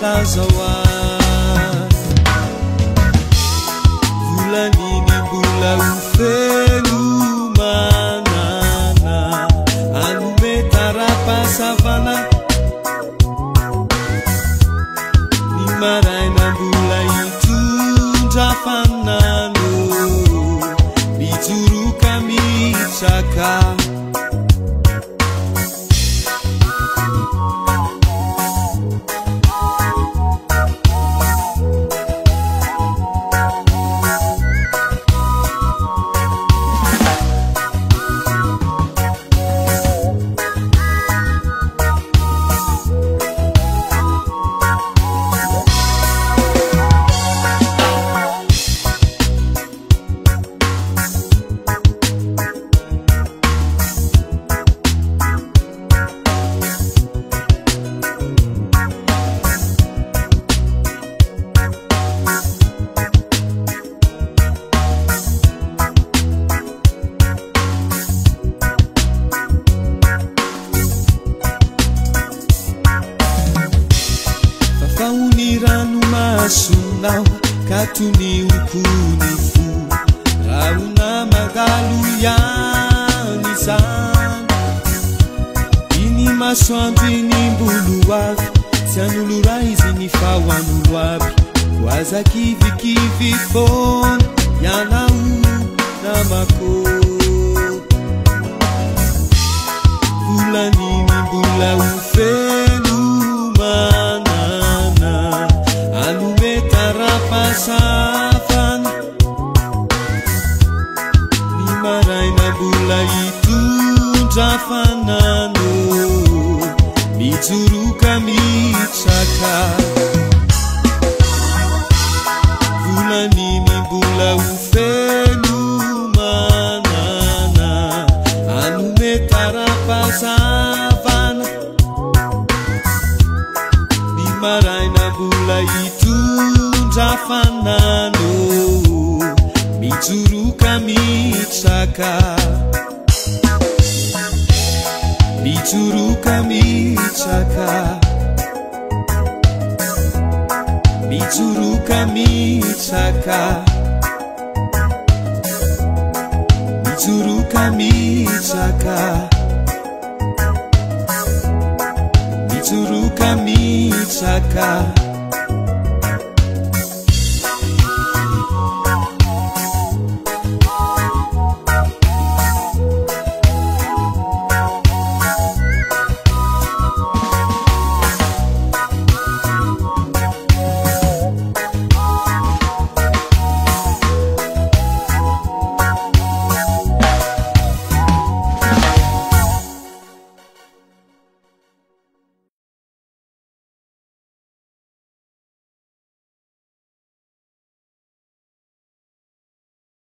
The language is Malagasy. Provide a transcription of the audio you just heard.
lazawa vulanini mbola ufelu manana anume tarapasavana ni maraina mbola itundra fanano mituruka mitraka Faunirano masunao katuni ukunifu rauna magalu yani sana ini maswambini mbuluwavi sianuluraizi ni fawanuluwavi waza kivi kivi fon yanau na mako bulanini mbula ufelu Safan ni maraina bula itundra fanano mituruka mitraka vulanini bula ufelu manana anume tarapasavana ni maraina bula itundra fanano mituruka mitraka mituruka mitraka mituruka mitraka mituruka mitraka mituruka mitraka